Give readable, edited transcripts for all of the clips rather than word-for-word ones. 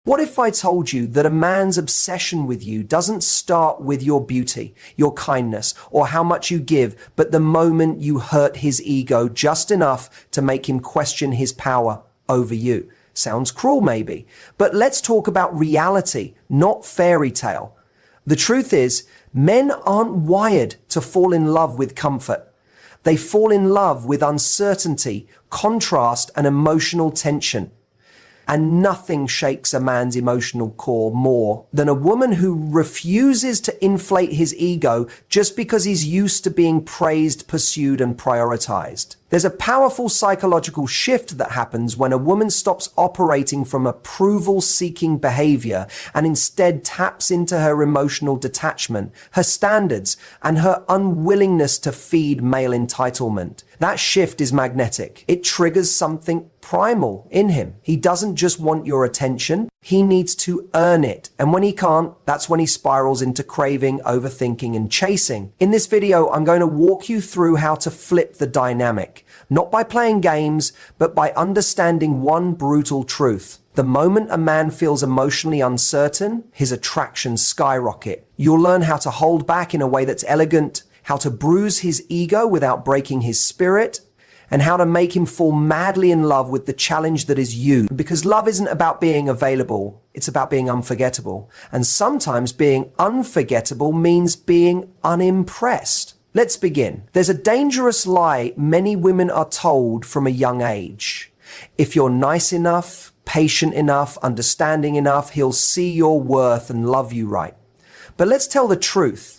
What if I told you that a man's obsession with you doesn't start with your beauty, your kindness, or how much you give, but the moment you hurt his ego just enough to make him question his power over you? Sounds cruel maybe, but let's talk about reality, not fairy tale. The truth is, men aren't wired to fall in love with comfort. They fall in love with uncertainty, contrast, and emotional tension. And nothing shakes a man's emotional core more than a woman who refuses to inflate his ego just because he's used to being praised, pursued, and prioritized. There's a powerful psychological shift that happens when a woman stops operating from approval-seeking behavior and instead taps into her emotional detachment, her standards, and her unwillingness to feed male entitlement. That shift is magnetic. It triggers something primal in him. He doesn't just want your attention, he needs to earn it. And when he can't, that's when he spirals into craving, overthinking, and chasing. In this video, I'm going to walk you through how to flip the dynamic, not by playing games, but by understanding one brutal truth. The moment a man feels emotionally uncertain, his attractions skyrocket. You'll learn how to hold back in a way that's elegant, how to bruise his ego without breaking his spirit, and how to make him fall madly in love with the challenge that is you. Because love isn't about being available, it's about being unforgettable. And sometimes being unforgettable means being unimpressed. Let's begin. There's a dangerous lie many women are told from a young age. If you're nice enough, patient enough, understanding enough, he'll see your worth and love you right. But let's tell the truth.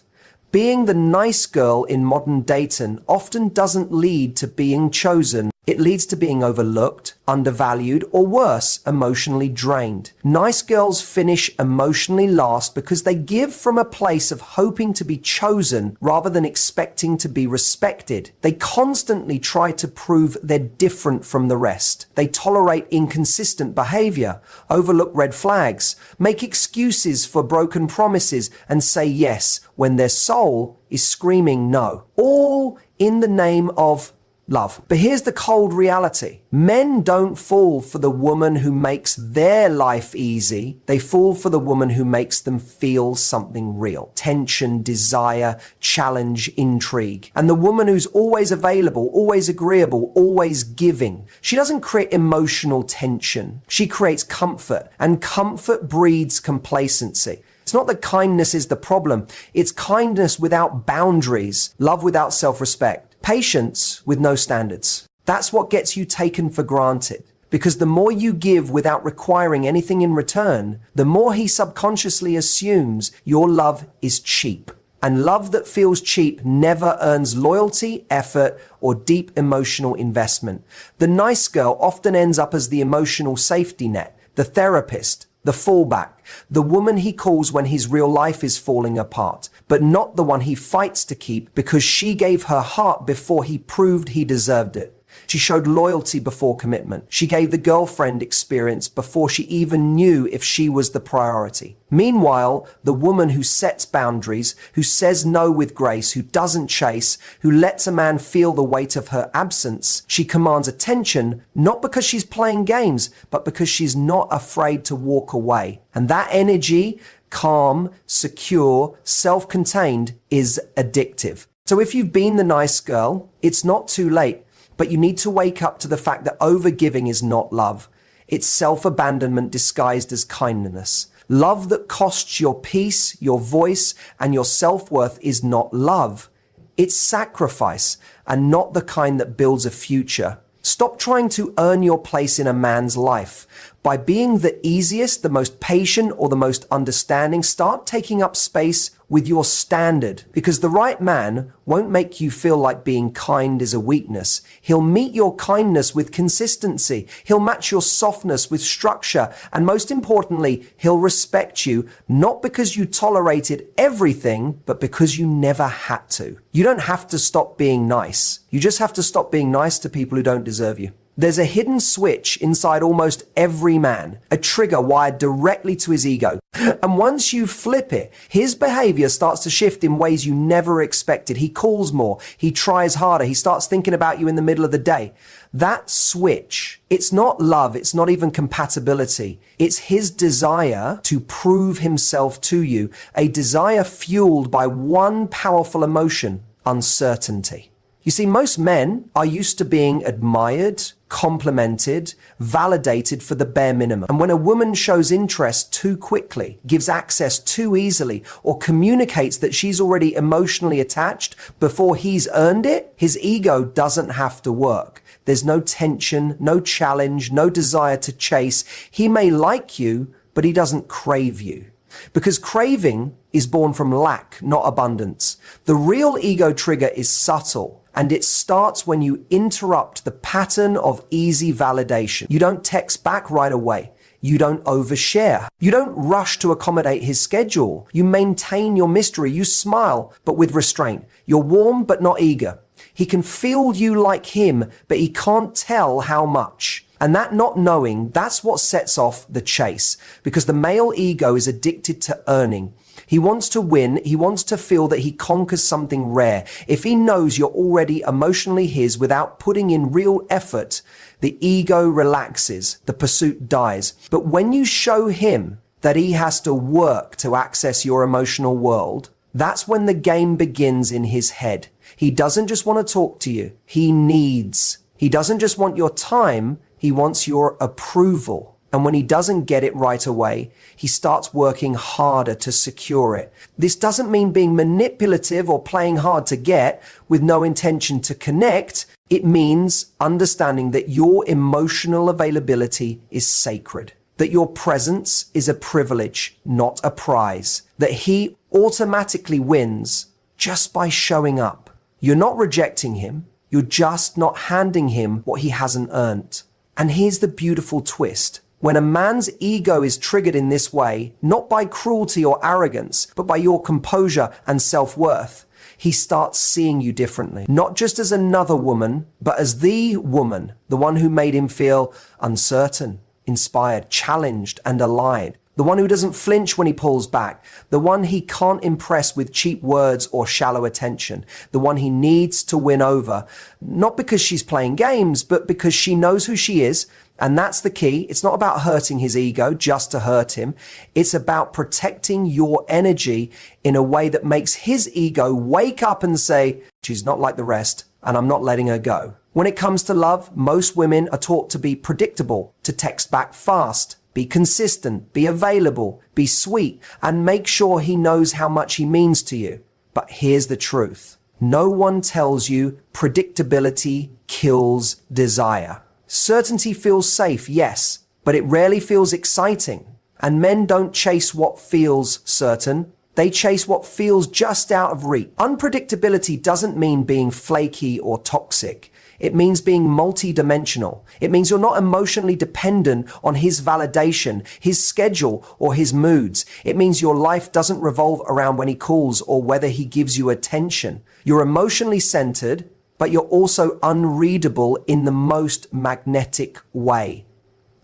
Being the nice girl in modern dating often doesn't lead to being chosen. It leads to being overlooked, undervalued, or worse, emotionally drained. Nice girls finish emotionally last because they give from a place of hoping to be chosen rather than expecting to be respected. They constantly try to prove they're different from the rest. They tolerate inconsistent behavior, overlook red flags, make excuses for broken promises, and say yes when their soul is screaming no. All in the name of love. But here's the cold reality. Men don't fall for the woman who makes their life easy. They fall for the woman who makes them feel something real. Tension, desire, challenge, intrigue. And the woman who's always available, always agreeable, always giving. She doesn't create emotional tension. She creates comfort. And comfort breeds complacency. It's not that kindness is the problem. It's kindness without boundaries, love without self-respect. Patience with no standards. That's what gets you taken for granted. Because the more you give without requiring anything in return, the more he subconsciously assumes your love is cheap. And love that feels cheap never earns loyalty, effort, or deep emotional investment. The nice girl often ends up as the emotional safety net, the therapist, the fallback, the woman he calls when his real life is falling apart, but not the one he fights to keep because she gave her heart before he proved he deserved it. She showed loyalty before commitment. She gave the girlfriend experience before she even knew if she was the priority. Meanwhile, the woman who sets boundaries, who says no with grace, who doesn't chase, who lets a man feel the weight of her absence, she commands attention, not because she's playing games, but because she's not afraid to walk away. And that energy, calm, secure, self-contained, is addictive. So if you've been the nice girl, it's not too late. But you need to wake up to the fact that overgiving is not love. It's self-abandonment disguised as kindness. Love that costs your peace, your voice, and your self-worth is not love. It's sacrifice, and not the kind that builds a future. Stop trying to earn your place in a man's life. By being the easiest, the most patient, or the most understanding, start taking up space with your standard. Because the right man won't make you feel like being kind is a weakness. He'll meet your kindness with consistency. He'll match your softness with structure. And most importantly, he'll respect you, not because you tolerated everything, but because you never had to. You don't have to stop being nice. You just have to stop being nice to people who don't deserve you. There's a hidden switch inside almost every man, a trigger wired directly to his ego. And once you flip it, his behavior starts to shift in ways you never expected. He calls more, he tries harder, he starts thinking about you in the middle of the day. That switch, it's not love, it's not even compatibility. It's his desire to prove himself to you, a desire fueled by one powerful emotion, uncertainty. You see, most men are used to being admired, complimented, validated for the bare minimum. And when a woman shows interest too quickly, gives access too easily, or communicates that she's already emotionally attached before he's earned it, his ego doesn't have to work. There's no tension, no challenge, no desire to chase. He may like you, but he doesn't crave you. Because craving is born from lack, not abundance. The real ego trigger is subtle. And it starts when you interrupt the pattern of easy validation. You don't text back right away. You don't overshare. You don't rush to accommodate his schedule. You maintain your mystery. You smile, but with restraint. You're warm, but not eager. He can feel you like him, but he can't tell how much. And that not knowing, that's what sets off the chase. Because the male ego is addicted to earning. He wants to win. He wants to feel that he conquers something rare. If he knows you're already emotionally his without putting in real effort, the ego relaxes, the pursuit dies. But when you show him that he has to work to access your emotional world, that's when the game begins in his head. He doesn't just want to talk to you. He needs. He doesn't just want your time. He wants your approval. And when he doesn't get it right away, he starts working harder to secure it. This doesn't mean being manipulative or playing hard to get with no intention to connect. It means understanding that your emotional availability is sacred, that your presence is a privilege, not a prize, that he automatically wins just by showing up. You're not rejecting him. You're just not handing him what he hasn't earned. And here's the beautiful twist. When a man's ego is triggered in this way, not by cruelty or arrogance, but by your composure and self-worth, he starts seeing you differently. Not just as another woman, but as the woman, the one who made him feel uncertain, inspired, challenged, and alive. The one who doesn't flinch when he pulls back. The one he can't impress with cheap words or shallow attention. The one he needs to win over. Not because she's playing games, but because she knows who she is. And that's the key. It's not about hurting his ego just to hurt him. It's about protecting your energy in a way that makes his ego wake up and say, she's not like the rest, and I'm not letting her go. When it comes to love, most women are taught to be predictable, to text back fast, be consistent, be available, be sweet, and make sure he knows how much he means to you. But here's the truth. No one tells you predictability kills desire. Certainty feels safe, yes, but it rarely feels exciting. And men don't chase what feels certain. They chase what feels just out of reach. Unpredictability doesn't mean being flaky or toxic. It means being multi-dimensional. It means you're not emotionally dependent on his validation, his schedule, or his moods. It means your life doesn't revolve around when he calls or whether he gives you attention. You're emotionally centered, but you're also unreadable in the most magnetic way.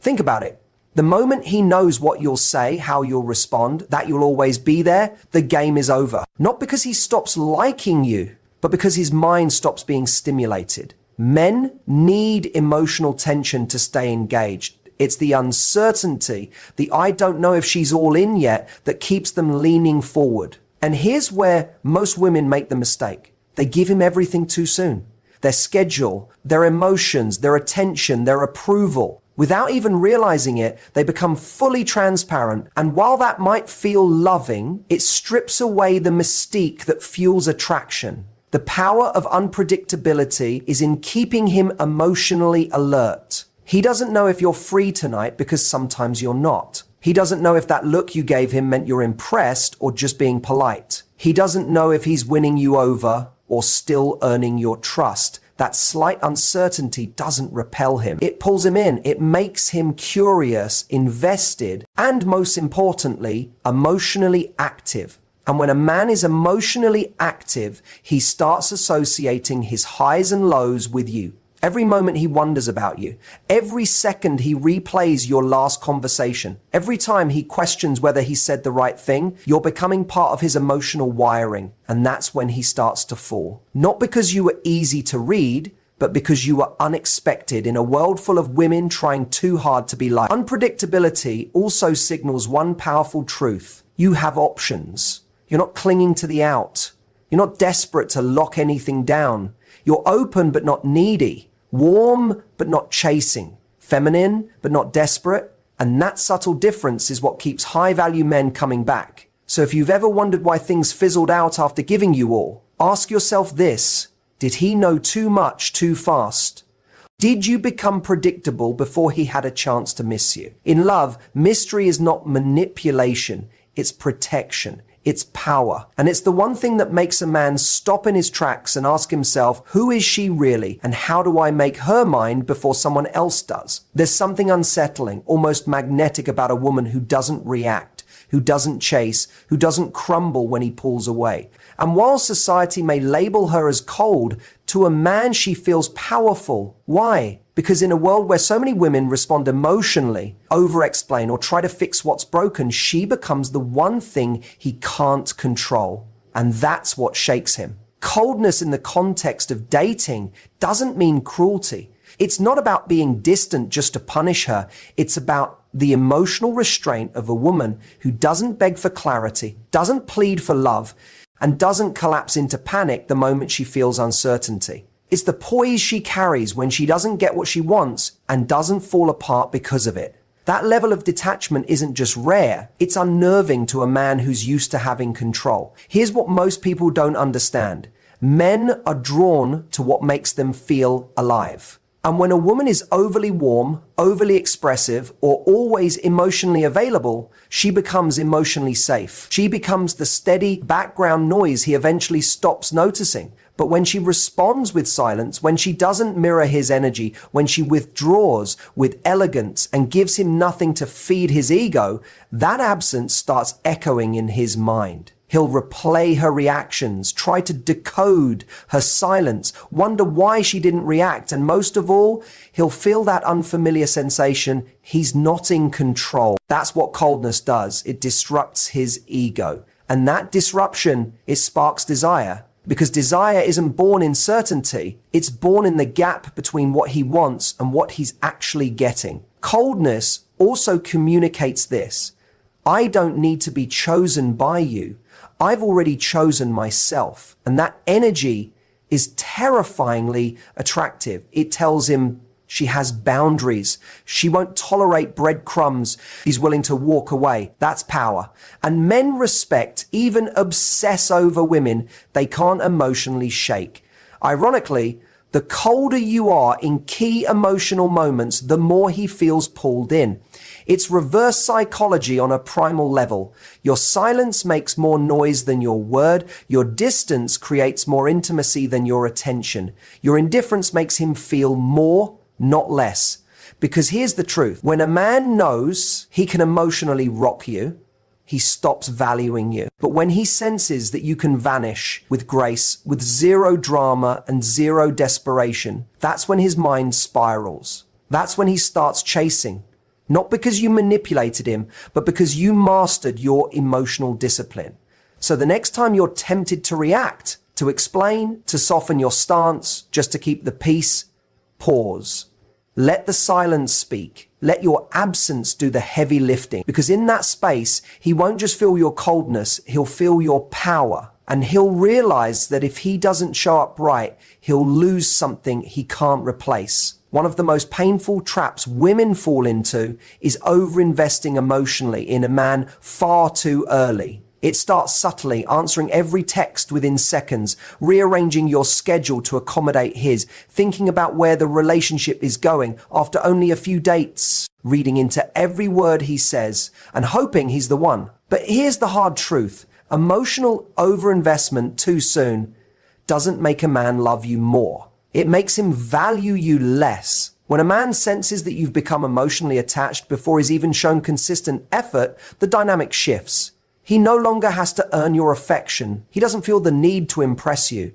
Think about it. The moment he knows what you'll say, how you'll respond, that you'll always be there, the game is over. Not because he stops liking you, but because his mind stops being stimulated. Men need emotional tension to stay engaged. It's the uncertainty, the I don't know if she's all in yet, that keeps them leaning forward. And here's where most women make the mistake. They give him everything too soon. Their schedule, their emotions, their attention, their approval. Without even realizing it, they become fully transparent. And while that might feel loving, it strips away the mystique that fuels attraction. The power of unpredictability is in keeping him emotionally alert. He doesn't know if you're free tonight because sometimes you're not. He doesn't know if that look you gave him meant you're impressed or just being polite. He doesn't know if he's winning you over or still earning your trust. That slight uncertainty doesn't repel him. It pulls him in. It makes him curious, invested, and most importantly, emotionally active. And when a man is emotionally active, he starts associating his highs and lows with you. Every moment he wonders about you, every second he replays your last conversation, every time he questions whether he said the right thing, you're becoming part of his emotional wiring, and that's when he starts to fall. Not because you were easy to read, but because you were unexpected in a world full of women trying too hard to be like. Unpredictability also signals one powerful truth. You have options. You're not clinging to the out. You're not desperate to lock anything down. You're open but not needy, warm but not chasing, feminine but not desperate. And that subtle difference is what keeps high-value men coming back. So if you've ever wondered why things fizzled out after giving you all, ask yourself this: did he know too much too fast? Did you become predictable before he had a chance to miss you? In love, mystery is not manipulation, it's protection. It's power. And it's the one thing that makes a man stop in his tracks and ask himself, who is she really? And how do I make her mine before someone else does? There's something unsettling, almost magnetic about a woman who doesn't react, who doesn't chase, who doesn't crumble when he pulls away. And while society may label her as cold, to a man she feels powerful. Why? Because in a world where so many women respond emotionally, over-explain, or try to fix what's broken, she becomes the one thing he can't control. And that's what shakes him. Coldness in the context of dating doesn't mean cruelty. It's not about being distant just to punish her. It's about the emotional restraint of a woman who doesn't beg for clarity, doesn't plead for love, and doesn't collapse into panic the moment she feels uncertainty. It's the poise she carries when she doesn't get what she wants and doesn't fall apart because of it. That level of detachment isn't just rare, it's unnerving to a man who's used to having control. Here's what most people don't understand. Men are drawn to what makes them feel alive. And when a woman is overly warm, overly expressive, or always emotionally available, she becomes emotionally safe. She becomes the steady background noise he eventually stops noticing. But when she responds with silence, when she doesn't mirror his energy, when she withdraws with elegance and gives him nothing to feed his ego, that absence starts echoing in his mind. He'll replay her reactions, try to decode her silence, wonder why she didn't react, and most of all, he'll feel that unfamiliar sensation he's not in control. That's what coldness does. It disrupts his ego. And that disruption, it sparks desire. Because desire isn't born in certainty, it's born in the gap between what he wants and what he's actually getting. Coldness also communicates this: I don't need to be chosen by you. I've already chosen myself. And that energy is terrifyingly attractive. It tells him she has boundaries. She won't tolerate breadcrumbs. He's willing to walk away. That's power. And men respect, even obsess over women they can't emotionally shake. Ironically, the colder you are in key emotional moments, the more he feels pulled in. It's reverse psychology on a primal level. Your silence makes more noise than your word. Your distance creates more intimacy than your attention. Your indifference makes him feel more, not less. Because here's the truth. When a man knows he can emotionally rock you, he stops valuing you. But when he senses that you can vanish with grace, with zero drama and zero desperation, that's when his mind spirals. That's when he starts chasing. Not because you manipulated him, but because you mastered your emotional discipline. So the next time you're tempted to react, to explain, to soften your stance, just to keep the peace, pause. Let the silence speak. Let your absence do the heavy lifting. Because in that space, he won't just feel your coldness, he'll feel your power. And he'll realize that if he doesn't show up right, he'll lose something he can't replace. One of the most painful traps women fall into is overinvesting emotionally in a man far too early. It starts subtly, answering every text within seconds, rearranging your schedule to accommodate his, thinking about where the relationship is going after only a few dates, reading into every word he says, and hoping he's the one. But here's the hard truth. Emotional overinvestment too soon doesn't make a man love you more. It makes him value you less. When a man senses that you've become emotionally attached before he's even shown consistent effort, the dynamic shifts. He no longer has to earn your affection. He doesn't feel the need to impress you.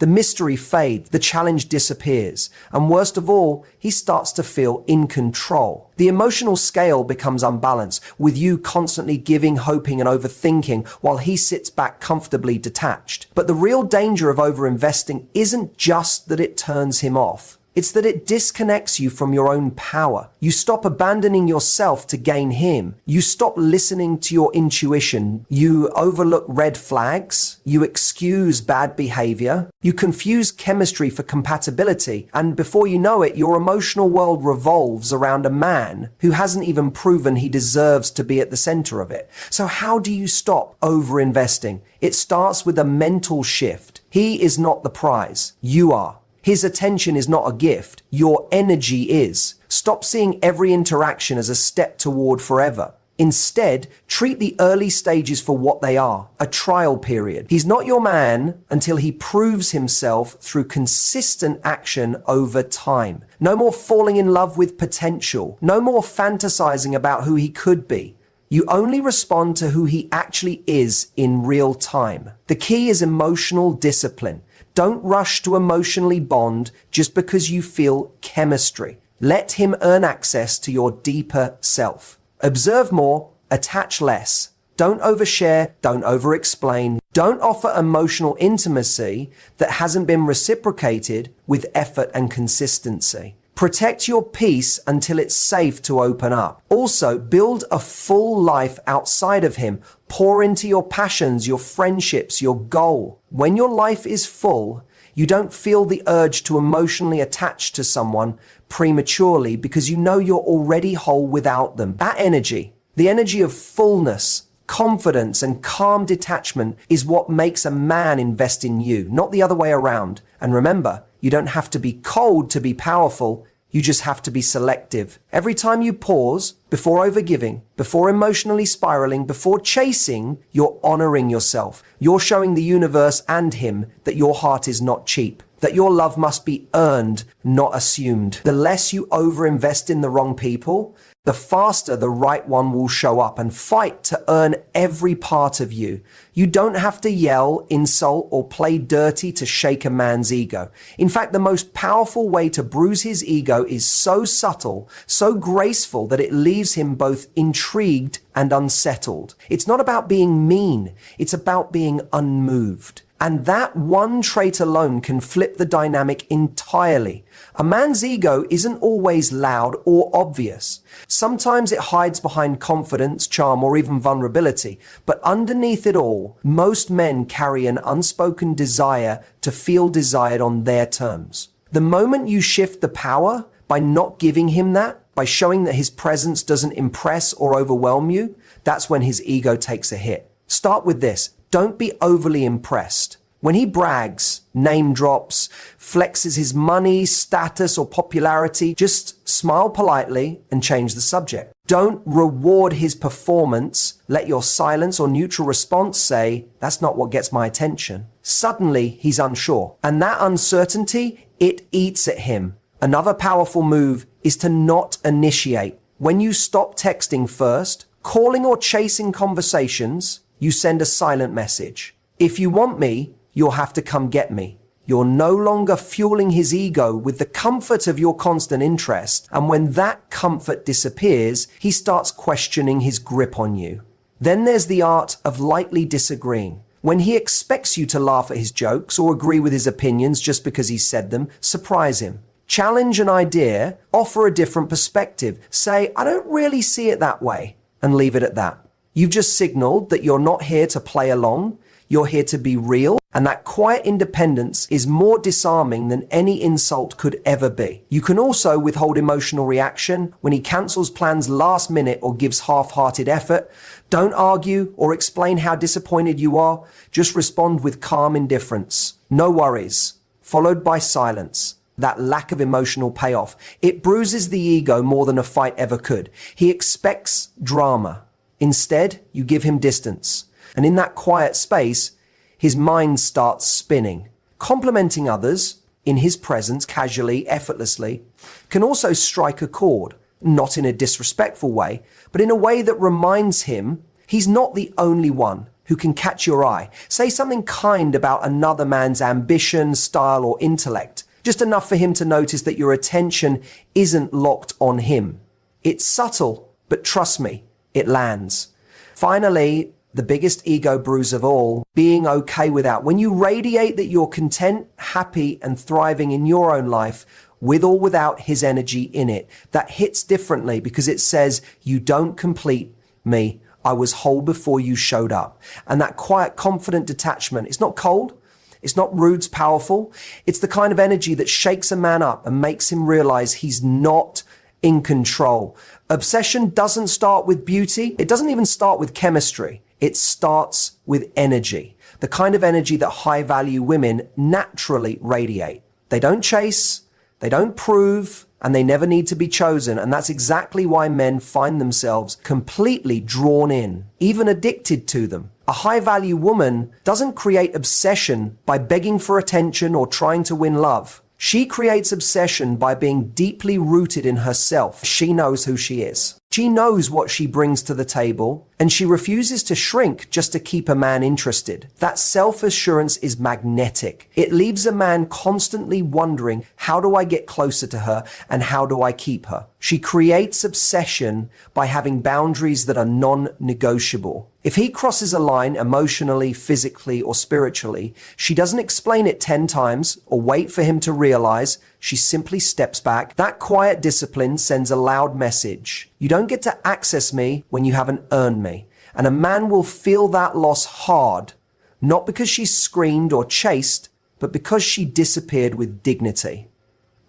The mystery fades, the challenge disappears, and worst of all, he starts to feel in control. The emotional scale becomes unbalanced, with you constantly giving, hoping, and overthinking while he sits back comfortably detached. But the real danger of overinvesting isn't just that it turns him off. It's that it disconnects you from your own power. You stop abandoning yourself to gain him. You stop listening to your intuition. You overlook red flags. You excuse bad behavior. You confuse chemistry for compatibility. And before you know it, your emotional world revolves around a man who hasn't even proven he deserves to be at the center of it. So how do you stop overinvesting? It starts with a mental shift. He is not the prize. You are. His attention is not a gift. Your energy is. Stop seeing every interaction as a step toward forever. Instead, treat the early stages for what they are, a trial period. He's not your man until he proves himself through consistent action over time. No more falling in love with potential. No more fantasizing about who he could be. You only respond to who he actually is in real time. The key is emotional discipline. Don't rush to emotionally bond just because you feel chemistry. Let him earn access to your deeper self. Observe more, attach less. Don't overshare, don't overexplain. Don't offer emotional intimacy that hasn't been reciprocated with effort and consistency. Protect your peace until it's safe to open up. Also, build a full life outside of him. Pour into your passions, your friendships, your goal. When your life is full, you don't feel the urge to emotionally attach to someone prematurely because you know you're already whole without them. That energy, the energy of fullness, confidence, and calm detachment is what makes a man invest in you, not the other way around. And remember, you don't have to be cold to be powerful. You just have to be selective. Every time you pause, before overgiving, before emotionally spiraling, before chasing, you're honoring yourself. You're showing the universe and him that your heart is not cheap, that your love must be earned, not assumed. The less you overinvest in the wrong people, the faster the right one will show up and fight to earn every part of you. You don't have to yell, insult, or play dirty to shake a man's ego. In fact, the most powerful way to bruise his ego is so subtle, so graceful that it leaves him both intrigued and unsettled. It's not about being mean. It's about being unmoved. And that one trait alone can flip the dynamic entirely. A man's ego isn't always loud or obvious. Sometimes it hides behind confidence, charm, or even vulnerability. But underneath it all, most men carry an unspoken desire to feel desired on their terms. The moment you shift the power by not giving him that, by showing that his presence doesn't impress or overwhelm you, that's when his ego takes a hit. Start with this. Don't be overly impressed. When he brags, name drops, flexes his money, status, or popularity, just smile politely and change the subject. Don't reward his performance. Let your silence or neutral response say, that's not what gets my attention. Suddenly, he's unsure. And that uncertainty, it eats at him. Another powerful move is to not initiate. When you stop texting first, calling or chasing conversations, you send a silent message. If you want me, you'll have to come get me. You're no longer fueling his ego with the comfort of your constant interest. And when that comfort disappears, he starts questioning his grip on you. Then there's the art of lightly disagreeing. When he expects you to laugh at his jokes or agree with his opinions just because he said them, surprise him. Challenge an idea, offer a different perspective. Say, I don't really see it that way, and leave it at that. You've just signaled that you're not here to play along. You're here to be real, and that quiet independence is more disarming than any insult could ever be. You can also withhold emotional reaction when he cancels plans last minute or gives half-hearted effort. Don't argue or explain how disappointed you are. Just respond with calm indifference. No worries, followed by silence. That lack of emotional payoff. It bruises the ego more than a fight ever could. He expects drama. Instead, you give him distance. And in that quiet space, his mind starts spinning. Complimenting others in his presence, casually, effortlessly, can also strike a chord, not in a disrespectful way, but in a way that reminds him he's not the only one who can catch your eye. Say something kind about another man's ambition, style, or intellect. Just enough for him to notice that your attention isn't locked on him. It's subtle, but trust me, it lands. Finally, the biggest ego bruise of all, being okay without. When you radiate that you're content, happy, and thriving in your own life, with or without his energy in it, that hits differently because it says, you don't complete me. I was whole before you showed up. And that quiet, confident detachment, it's not cold. It's not rude, it's powerful. It's the kind of energy that shakes a man up and makes him realize he's not in control. Obsession doesn't start with beauty. It doesn't even start with chemistry. It starts with energy, the kind of energy that high-value women naturally radiate. They don't chase, they don't prove, and they never need to be chosen. And that's exactly why men find themselves completely drawn in, even addicted to them. A high-value woman doesn't create obsession by begging for attention or trying to win love. She creates obsession by being deeply rooted in herself. She knows who she is. She knows what she brings to the table, and she refuses to shrink just to keep a man interested. That self-assurance is magnetic. It leaves a man constantly wondering, how do I get closer to her and how do I keep her? She creates obsession by having boundaries that are non-negotiable. If he crosses a line emotionally, physically, or spiritually, she doesn't explain it 10 times or wait for him to realize. She simply steps back. That quiet discipline sends a loud message. You don't get to access me when you haven't earned me. And a man will feel that loss hard, not because she screamed or chased, but because she disappeared with dignity.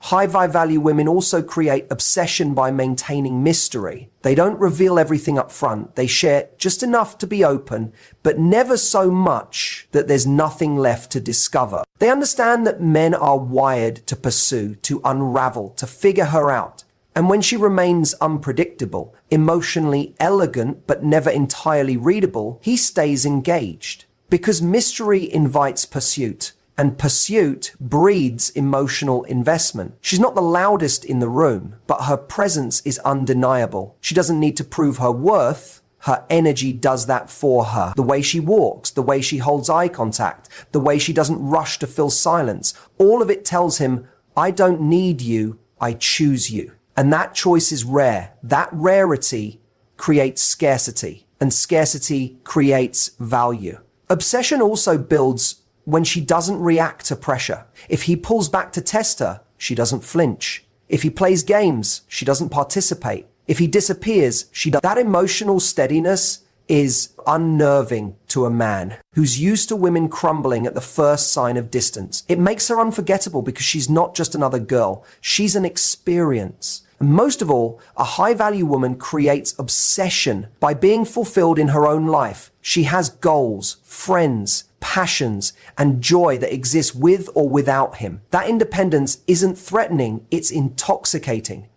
High-value women also create obsession by maintaining mystery. They don't reveal everything up front. They share just enough to be open, but never so much that there's nothing left to discover. They understand that men are wired to pursue, to unravel, to figure her out. And when she remains unpredictable, emotionally elegant, but never entirely readable, he stays engaged. Because mystery invites pursuit. And pursuit breeds emotional investment. She's not the loudest in the room, but her presence is undeniable. She doesn't need to prove her worth. Her energy does that for her. The way she walks, the way she holds eye contact, the way she doesn't rush to fill silence. All of it tells him, I don't need you, I choose you. And that choice is rare. That rarity creates scarcity, and scarcity creates value. Obsession also builds when she doesn't react to pressure. If he pulls back to test her, she doesn't flinch. If he plays games, she doesn't participate. If he disappears, she does. That emotional steadiness is unnerving to a man who's used to women crumbling at the first sign of distance. It makes her unforgettable because she's not just another girl. She's an experience. And most of all, a high-value woman creates obsession by being fulfilled in her own life. She has goals, friends, passions, and joy that exists with or without him. That independence isn't threatening, it's intoxicating.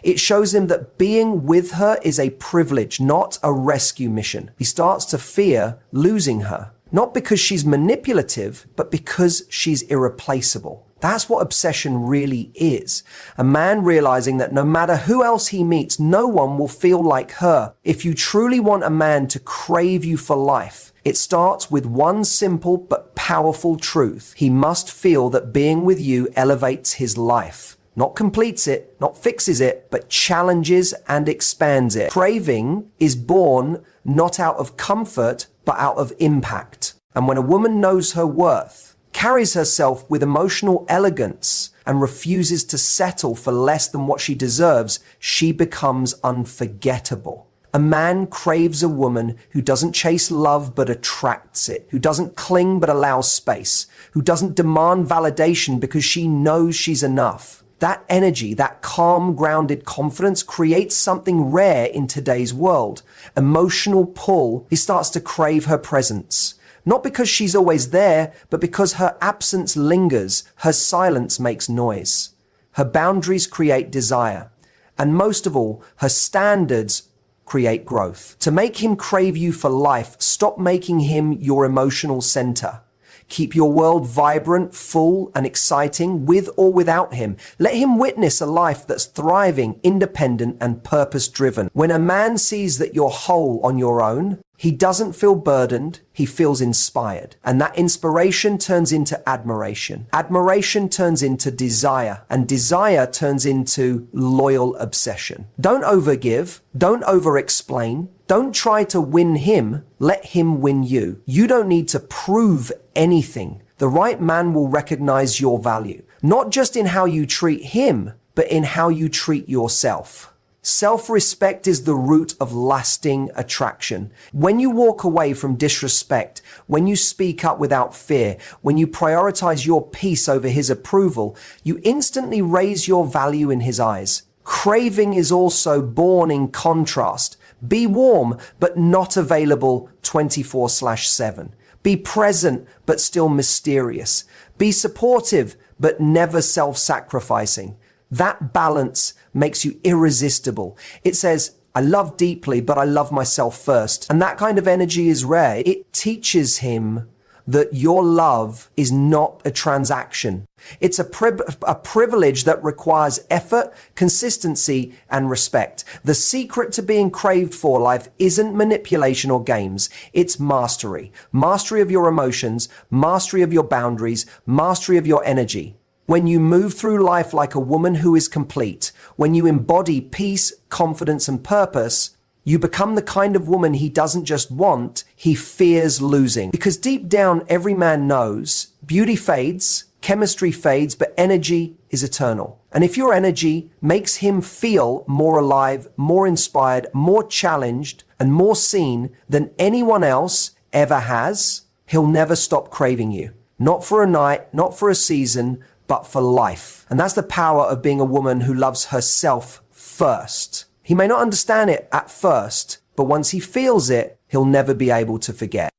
It shows him that being with her is a privilege, not a rescue mission. He starts to fear losing her, not because she's manipulative, but because she's irreplaceable. That's what obsession really is. A man realizing that no matter who else he meets, no one will feel like her. If you truly want a man to crave you for life, it starts with one simple but powerful truth. He must feel that being with you elevates his life. Not completes it, not fixes it, but challenges and expands it. Craving is born not out of comfort, but out of impact. And when a woman knows her worth, carries herself with emotional elegance, and refuses to settle for less than what she deserves, she becomes unforgettable. A man craves a woman who doesn't chase love but attracts it, who doesn't cling but allows space, who doesn't demand validation because she knows she's enough. That energy, that calm, grounded confidence creates something rare in today's world. Emotional pull. He starts to crave her presence. Not because she's always there, but because her absence lingers, her silence makes noise. Her boundaries create desire. And most of all, her standards create growth. To make him crave you for life, stop making him your emotional center. Keep your world vibrant, full, and exciting with or without him. Let him witness a life that's thriving, independent, and purpose-driven. When a man sees that you're whole on your own, He doesn't feel burdened, he feels inspired. And that inspiration turns into admiration. Admiration turns into desire, and desire turns into loyal obsession. Don't overgive, don't over-explain, don't try to win him, let him win you. You don't need to prove anything. The right man will recognize your value, not just in how you treat him, but in how you treat yourself. Self-respect is the root of lasting attraction. When you walk away from disrespect, when you speak up without fear, when you prioritize your peace over his approval, you instantly raise your value in his eyes. Craving is also born in contrast. Be warm, but not available 24/7. Be present, but still mysterious. Be supportive, but never self-sacrificing. That balance makes you irresistible. It says, I love deeply, but I love myself first. And that kind of energy is rare. It teaches him that your love is not a transaction. It's a privilege that requires effort, consistency, and respect. The secret to being craved for life isn't manipulation or games. It's mastery. Mastery of your emotions, mastery of your boundaries, mastery of your energy. When you move through life like a woman who is complete, when you embody peace, confidence, and purpose, you become the kind of woman he doesn't just want, he fears losing. Because deep down, every man knows beauty fades, chemistry fades, but energy is eternal. And if your energy makes him feel more alive, more inspired, more challenged, and more seen than anyone else ever has, he'll never stop craving you. Not for a night, not for a season, but for life. And that's the power of being a woman who loves herself first. He may not understand it at first, but once he feels it, he'll never be able to forget.